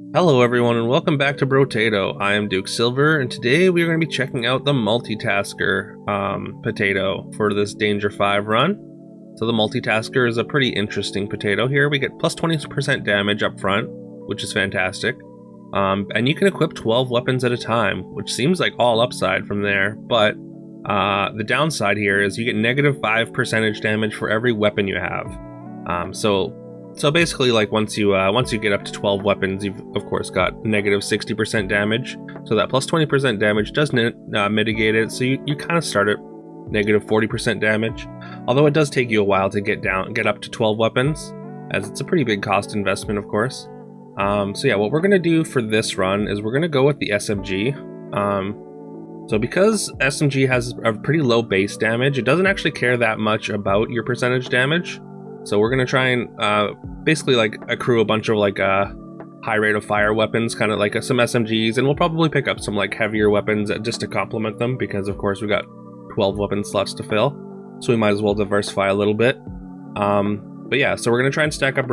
Hello everyone and welcome back to Brotato. I am Duke Silver and today we are going to be checking out the Multitasker potato for this Danger 5 run. So the Multitasker is a pretty interesting potato here. We get plus 20% damage up front, which is fantastic. And you can equip 12 weapons at a time, which seems like all upside from there, but the downside here is you get negative 5% damage for every weapon you have. So basically, like once you get up to 12 weapons, you've of course got negative 60% damage. So that plus 20% damage doesn't mitigate it. So you kind of start at negative 40% damage. Although it does take you a while to get up to 12 weapons, as it's a pretty big cost investment, of course. So yeah, what we're gonna do for this run is we're gonna go with the SMG. So because SMG has a pretty low base damage, it doesn't actually care that much about your percentage damage. So we're gonna try and basically like accrue a bunch of like high rate of fire weapons, kind of like some SMGs, and we'll probably pick up some like heavier weapons just to complement them, because of course we got 12 weapon slots to fill, so we might as well diversify a little bit. But yeah, so we're gonna try and stack up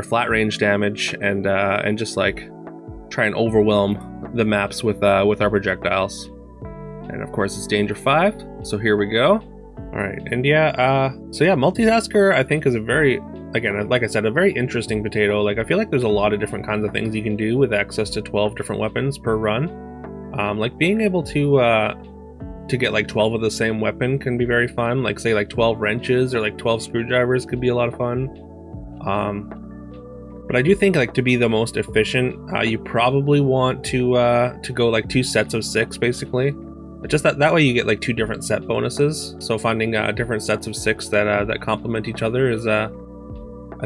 flat range damage and just like try and overwhelm the maps with our projectiles. And of course it's Danger 5, so here we go. Alright, and yeah, so yeah, Multitasker I think is a very, again, like I said, a very interesting potato. Like I feel like there's a lot of different kinds of things you can do with access to 12 different weapons per run. Like being able to get like 12 of the same weapon can be very fun. Like say like 12 wrenches or like 12 screwdrivers could be a lot of fun. But I do think like to be the most efficient, you probably want to go like 2 sets of 6 basically. Just that way you get like 2 different set bonuses. So finding different sets of 6 that complement each other is I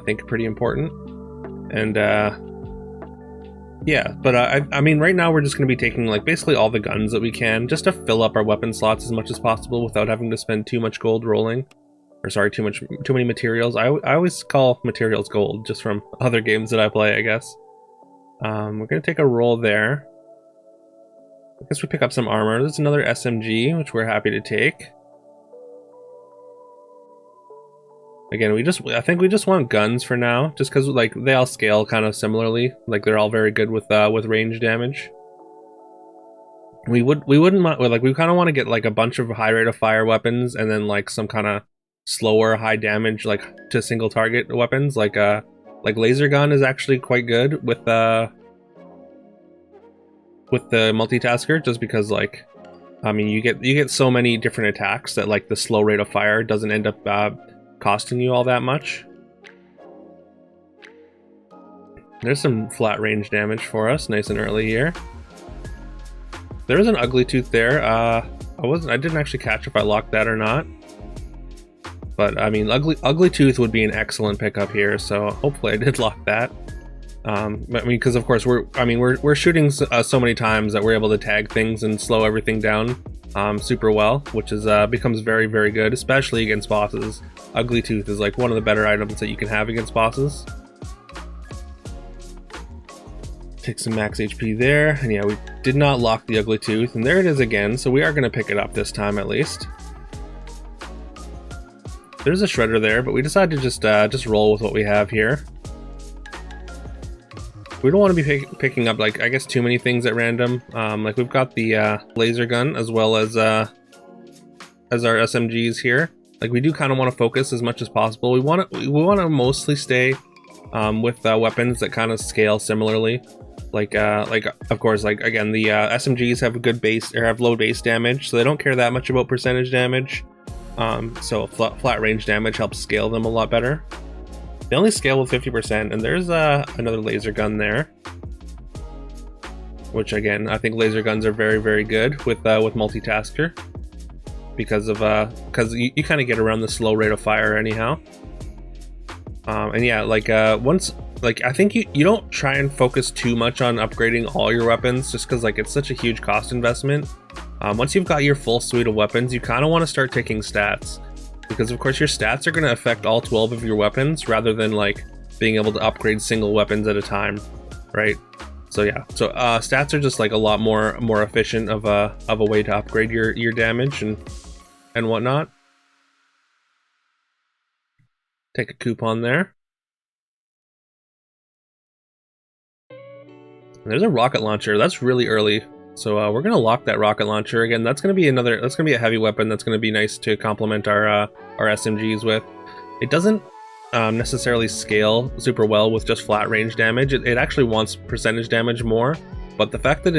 think pretty important. And yeah, but I mean right now we're just going to be taking like basically all the guns that we can, just to fill up our weapon slots as much as possible without having to spend too much gold rolling. Or sorry, too many materials. I always call materials gold, just from other games that I play, I guess. We're going to take a roll there. I guess we pick up some armor. There's another SMG, which we're happy to take. Again, I think we just want guns for now, just because like they all scale kind of similarly. Like they're all very good with range damage. We wouldn't want, like we kind of want to get like a bunch of high rate of fire weapons, and then like some kind of slower high damage like to single target weapons. Like laser gun is actually quite good with the Multitasker, just because like I mean you get so many different attacks that like the slow rate of fire doesn't end up costing you all that much. There's some flat range damage for us, nice and early here. There is an ugly tooth there. I didn't actually catch if I locked that or not. But I mean ugly tooth would be an excellent pickup here, so hopefully I did lock that. I mean, because of course we're shooting so many times that we're able to tag things and slow everything down super well, which is becomes very, very good, especially against bosses. Ugly Tooth is like one of the better items that you can have against bosses. Take some max HP there, and yeah, we did not lock the Ugly Tooth, and there it is again. So we are going to pick it up this time at least. There's a shredder there, but we decided to just roll with what we have here. We don't want to be picking up like I guess too many things at random. Like we've got the laser gun as well as our SMGs here. Like we do kind of want to focus as much as possible. We want to mostly stay with weapons that kind of scale similarly. Like of course, like again the SMGs have a good base or have low base damage, so they don't care that much about percentage damage. So flat range damage helps scale them a lot better. They only scale with 50%, and there's another laser gun there. Which again, I think laser guns are very, very good with Multitasker. Because you kind of get around the slow rate of fire anyhow. And yeah, like I think you don't try and focus too much on upgrading all your weapons, just because like it's such a huge cost investment. Once you've got your full suite of weapons, you kind of want to start taking stats. Because of course your stats are going to affect all 12 of your weapons, rather than like being able to upgrade single weapons at a time, right? So yeah, so stats are just like a lot more efficient of a way to upgrade your damage and whatnot. Take a coupon there. There's a rocket launcher. That's really early. So we're gonna lock that rocket launcher again. That's gonna be a heavy weapon. That's gonna be nice to complement our SMGs with. It doesn't necessarily scale super well with just flat range damage. It actually wants percentage damage more, but the fact that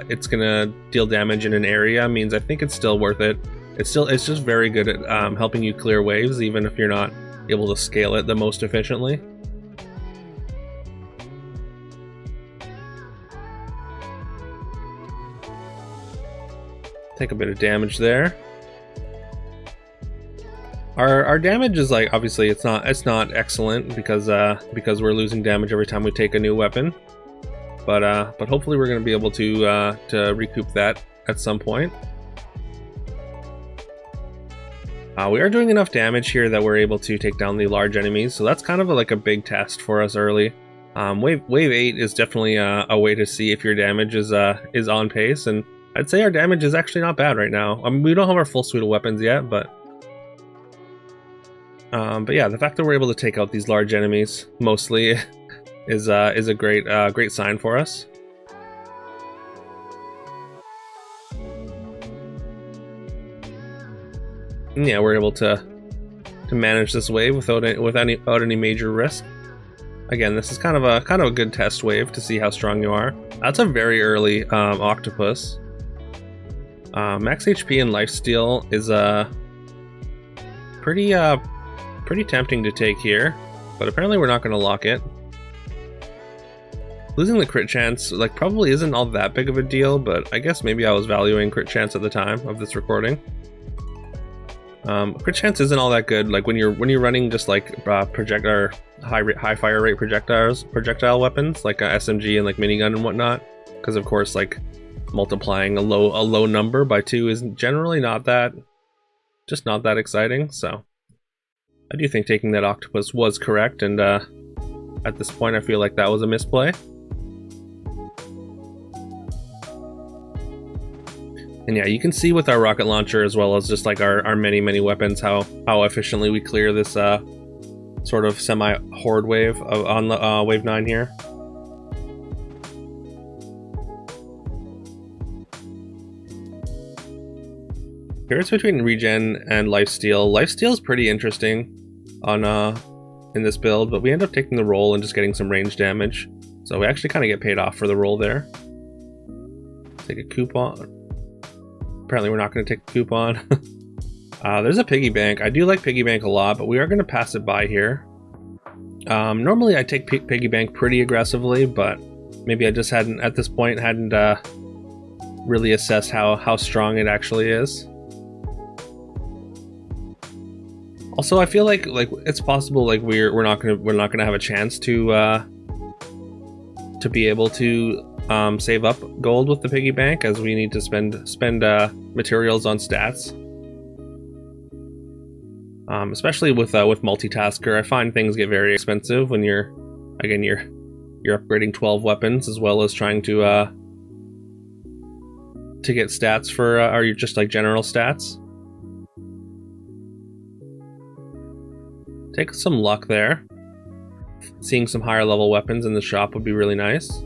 it's gonna deal damage in an area means I think it's still worth it. It's just very good at helping you clear waves, even if you're not able to scale it the most efficiently. Take a bit of damage there. Our damage is like, obviously it's not excellent because we're losing damage every time we take a new weapon. But hopefully we're going to be able to recoup that at some point. We are doing enough damage here that we're able to take down the large enemies, so that's kind of like a big test for us early. Wave 8 is definitely a way to see if your damage is on pace, and I'd say our damage is actually not bad right now. I mean, we don't have our full suite of weapons yet, but yeah, the fact that we're able to take out these large enemies mostly is a great sign for us. And yeah, we're able to manage this wave without any major risk. Again, this is kind of a good test wave to see how strong you are. That's a very early octopus. Max HP and lifesteal is pretty tempting to take here, but apparently we're not going to lock it. Losing the crit chance like probably isn't all that big of a deal, but I guess maybe I was valuing crit chance at the time of this recording. Crit chance isn't all that good. Like when you're running just like high fire rate projectile weapons like SMG and like minigun and whatnot, because of course like multiplying a low number by 2 is generally not that exciting. So I do think taking that octopus was correct, and at this point I feel like that was a misplay. And yeah, you can see with our rocket launcher as well as just like our many weapons how efficiently we clear this sort of semi-horde wave on the wave 9 here. Here's between regen and lifesteal. Lifesteal is pretty interesting on in this build, but we end up taking the roll and just getting some range damage. So we actually kind of get paid off for the roll there. Take a coupon. Apparently we're not going to take a coupon. There's a piggy bank. I do like piggy bank a lot, but we are going to pass it by here. Normally I take piggy bank pretty aggressively, but maybe I just hadn't really assessed how strong it actually is. Also, I feel like it's possible like we're not gonna have a chance to be able to save up gold with the piggy bank, as we need to spend materials on stats. Especially with Multitasker, I find things get very expensive when you're upgrading 12 weapons as well as trying to get stats for or you're just like general stats. Take some luck there. Seeing some higher level weapons in the shop would be really nice.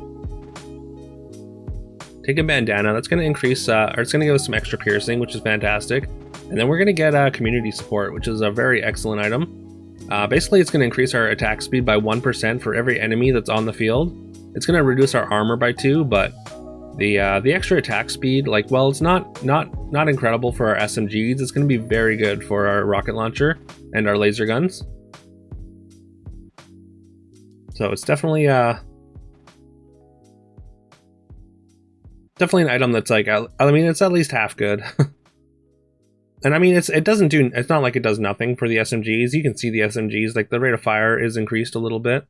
Take a bandana. That's going to increase, or it's going to give us some extra piercing, which is fantastic. And then we're going to get community support, which is a very excellent item. Basically, it's going to increase our attack speed by 1% for every enemy that's on the field. It's going to reduce our armor by 2, but the extra attack speed, like, well, it's not incredible for our SMGs. It's going to be very good for our rocket launcher and our laser guns. So it's definitely an item that's like, I mean, it's at least half good. And I mean, it's not like it does nothing for the SMGs. You can see the SMGs, like the rate of fire is increased a little bit.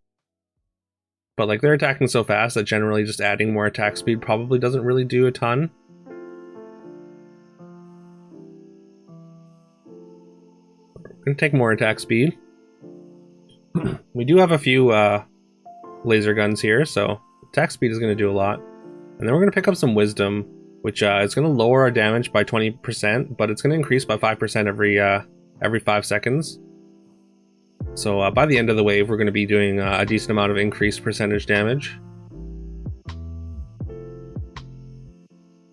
But like they're attacking so fast that generally just adding more attack speed probably doesn't really do a ton. We're gonna take more attack speed. We do have a few laser guns here, so attack speed is going to do a lot. And then we're going to pick up some wisdom, which is going to lower our damage by 20%, but it's going to increase by 5% every 5 seconds. So by the end of the wave, we're going to be doing a decent amount of increased percentage damage.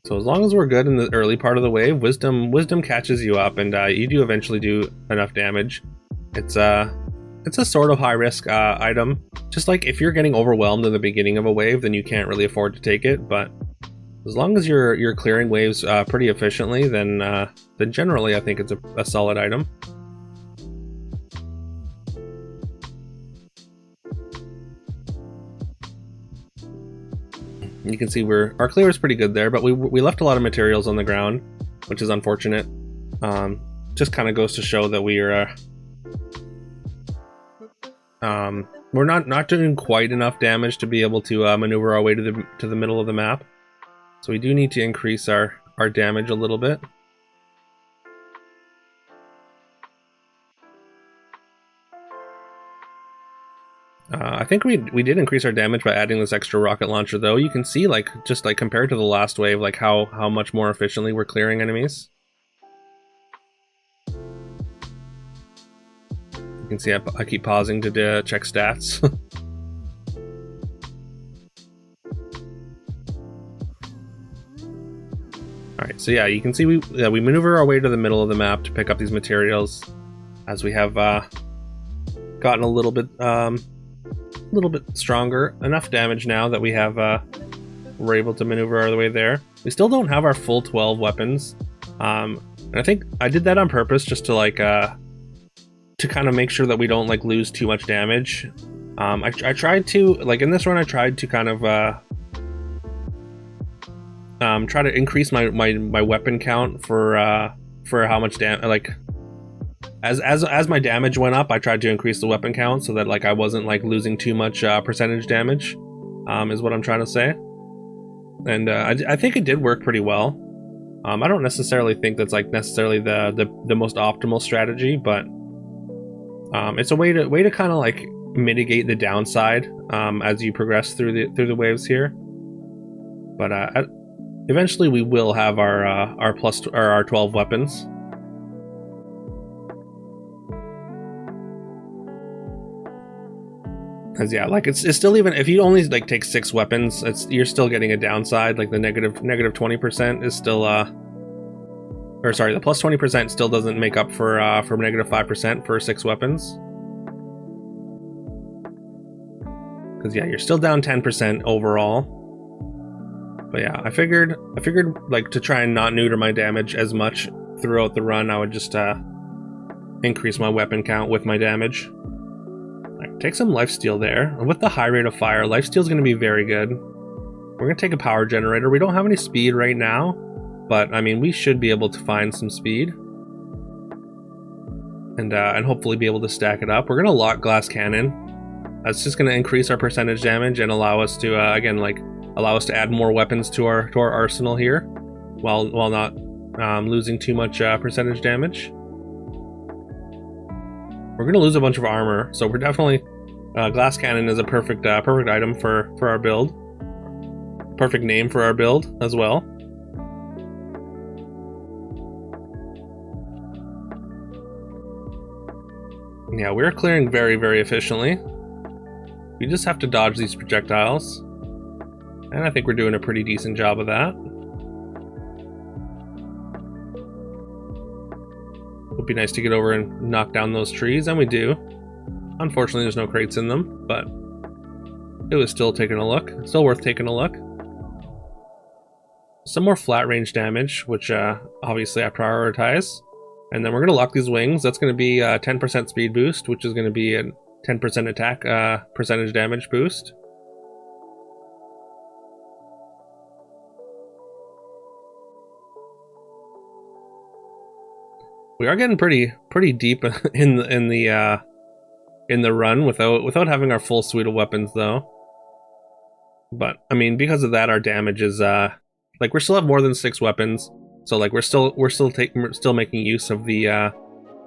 So as long as we're good in the early part of the wave, wisdom catches you up, and you do eventually do enough damage. It's a sort of high risk item. Just like if you're getting overwhelmed in the beginning of a wave, then you can't really afford to take it. But as long as you're clearing waves pretty efficiently, then generally I think it's a solid item. You can see our clear is pretty good there, but we left a lot of materials on the ground, which is unfortunate. Just kind of goes to show that we're not doing quite enough damage to be able to maneuver our way to the middle of the map. So we do need to increase our damage a little bit. I think we did increase our damage by adding this extra rocket launcher, though. You can see, like, just like compared to the last wave, like how much more efficiently we're clearing enemies. You can see I keep pausing to check stats. Alright, so yeah, you can see we maneuver our way to the middle of the map to pick up these materials, as we have gotten a little bit stronger. Enough damage now that we're able to maneuver our way there. We still don't have our full 12 weapons, and I think I did that on purpose just to like to kind of make sure that we don't like lose too much damage. I tried to, like in this run, I tried to kind of try to increase my weapon count for how much damage, like as my damage went up, I tried to increase the weapon count so that like I wasn't like losing too much percentage damage, is what I'm trying to say. And I think it did work pretty well. I don't necessarily think that's like necessarily the most optimal strategy, but it's a way to kind of like mitigate the downside as you progress through the waves here. But eventually we will have our 12 weapons. Cause yeah, like it's still, even if you only like take 6 weapons, you're still getting a downside. Like the negative 20% is still or sorry, the plus 20% still doesn't make up for negative 5% for 6 weapons. Cause yeah, you're still down 10% overall. But yeah, I figured like to try and not neuter my damage as much throughout the run, I would just increase my weapon count with my damage. Right, take some lifesteal there. And with the high rate of fire, lifesteal is going to be very good. We're going to take a power generator. We don't have any speed right now, but I mean, we should be able to find some speed. And hopefully be able to stack it up. We're going to lock glass cannon. That's just going to increase our percentage damage and allow us to, again, like, allow us to add more weapons to our arsenal here, while not losing too much percentage damage. We're gonna lose a bunch of armor, so we're definitely glass cannon is a perfect item for our build. Perfect name for our build as well. Yeah, we're clearing very, very efficiently. We just have to dodge these projectiles. And I think we're doing a pretty decent job of that. Would be nice to get over and knock down those trees, and we do. Unfortunately, there's no crates in them, but it was still taking a look. Still worth taking a look. Some more flat range damage, which obviously I prioritize. And then we're going to lock these wings. That's going to be a 10% speed boost, which is going to be a 10% attack percentage damage boost. We are getting pretty deep in the run without having our full suite of weapons, though. But I mean, because of that, our damage is like we still have more than 6 weapons, so like we're still making use of the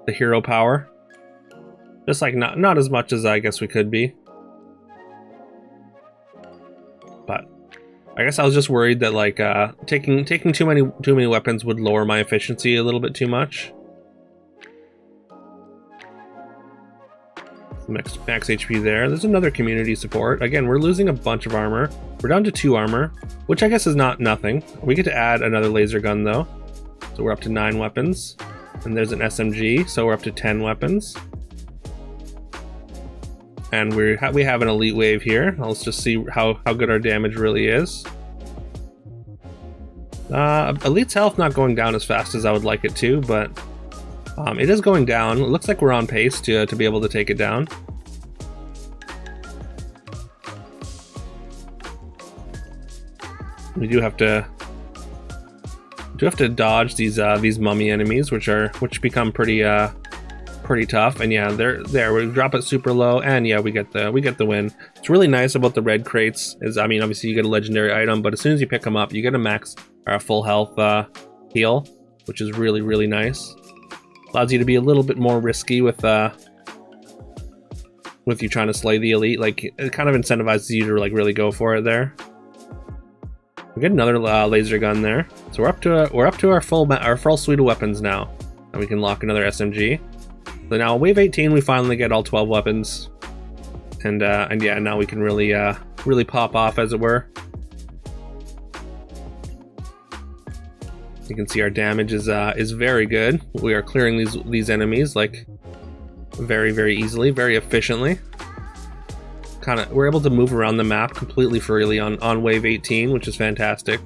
hero power. Just like not as much as I guess we could be. But I guess I was just worried that like taking too many weapons would lower my efficiency a little bit too much. Max HP there. There's another community support. Again, we're losing a bunch of armor. We're down to 2 armor, which I guess is not nothing. We get to add another laser gun though. So we're up to 9 weapons. And there's an SMG, so we're up to 10 weapons. And we have an elite wave here. Let's just see how good our damage really is. Elite's health not going down as fast as I would like it to, but it is going down. It looks like we're on pace to be able to take it down. We do have to dodge these mummy enemies, which become pretty tough. And yeah, they're there. We drop it super low, and yeah, we get the win. It's really nice about the red crates is, I mean, obviously you get a legendary item, but as soon as you pick them up, you get a max or a full health heal, which is really nice. Allows you to be a little bit more risky with you trying to slay the elite. Like, it kind of incentivizes you to like really go for it there. We get another laser gun there, so we're up to our full suite of weapons now, and we can lock another SMG. So now wave 18, we finally get all 12 weapons, and yeah, now we can really pop off, as it were. You can see our damage is very good. We are clearing these enemies like very easily, very efficiently. We're able to move around the map completely freely on wave 18, which is fantastic.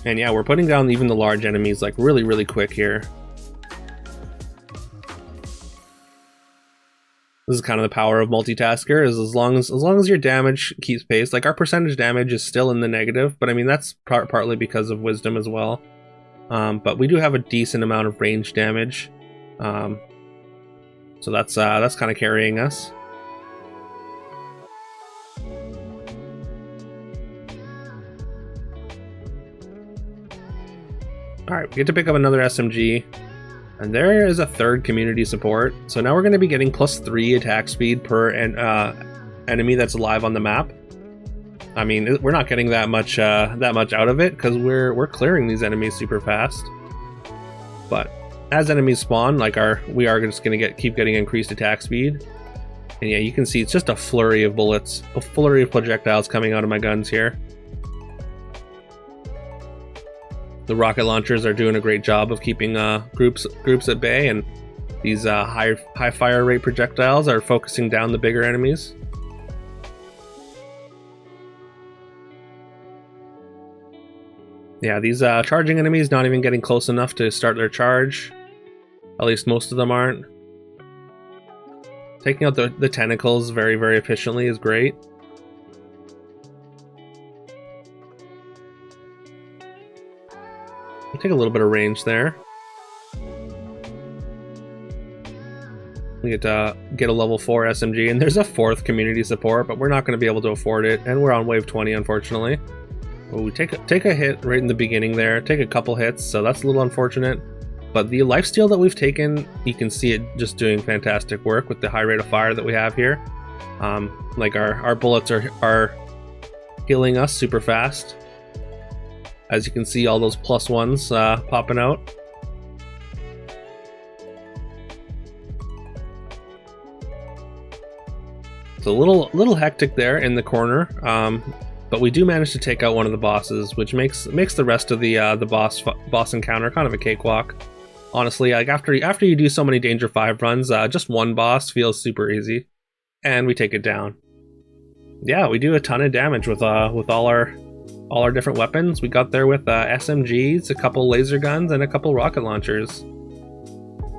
And yeah, we're putting down even the large enemies like really quick here. This is kind of the power of Multitasker, is as long as your damage keeps pace. Like, our percentage damage is still in the negative, but I mean that's partly because of wisdom as well. But we do have a decent amount of range damage, so that's kind of carrying us. All right, we get to pick up another SMG, and there is a third community support. So now we're going to be getting +3 attack speed per enemy that's alive on the map. I mean, we're not getting that much out of it because we're clearing these enemies super fast. But as enemies spawn, like we are just going to keep getting increased attack speed. And yeah, you can see it's just a flurry of bullets, a flurry of projectiles coming out of my guns here. The rocket launchers are doing a great job of keeping groups at bay, and these high fire rate projectiles are focusing down the bigger enemies. Yeah, these charging enemies not even getting close enough to start their charge. At least most of them aren't. Taking out the tentacles very efficiently is great. We'll take a little bit of range there. We get to get a level 4 SMG, and there's a 4th community support, but we're not going to be able to afford it, and we're on wave 20, unfortunately. Well, we take a hit right in the beginning there, take a couple hits, so that's a little unfortunate. But the lifesteal that we've taken, you can see it just doing fantastic work with the high rate of fire that we have here. Like our bullets are healing us super fast. As you can see, all those +1s popping out. It's a little hectic there in the corner, but we do manage to take out one of the bosses, which makes the rest of the boss encounter kind of a cakewalk. Honestly, like after you do so many Danger 5 runs, just one boss feels super easy, and we take it down. Yeah, we do a ton of damage with all our different weapons. We got there with SMGs, a couple laser guns, and a couple rocket launchers.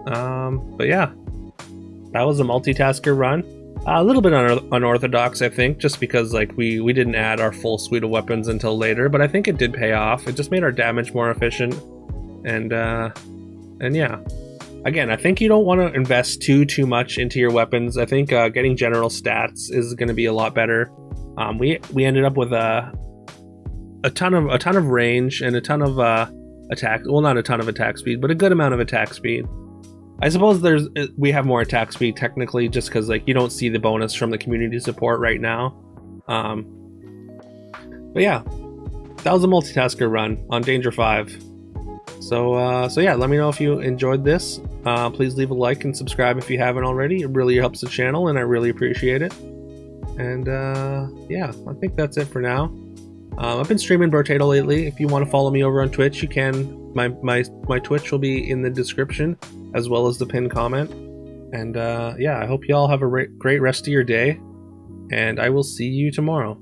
But yeah, that was a Multitasker run. A little bit unorthodox, I think, just because like we didn't add our full suite of weapons until later, but I think it did pay off. It just made our damage more efficient, and yeah. Again, I think you don't want to invest too much into your weapons. I think getting general stats is going to be a lot better. We ended up with a ton of range and a ton of attack. Well, not a ton of attack speed, but a good amount of attack speed. I suppose we have more attack speed technically, just because like you don't see the bonus from the community support right now. But yeah, that was a multitasker run on Danger 5. So yeah, let me know if you enjoyed this. Please leave a like and subscribe if you haven't already. It really helps the channel, and I really appreciate it. And yeah, I think that's it for now. I've been streaming Brotato lately. If you want to follow me over on Twitch, you can. My Twitch will be in the description, as well as the pinned comment. And yeah, I hope you all have a great rest of your day, and I will see you tomorrow.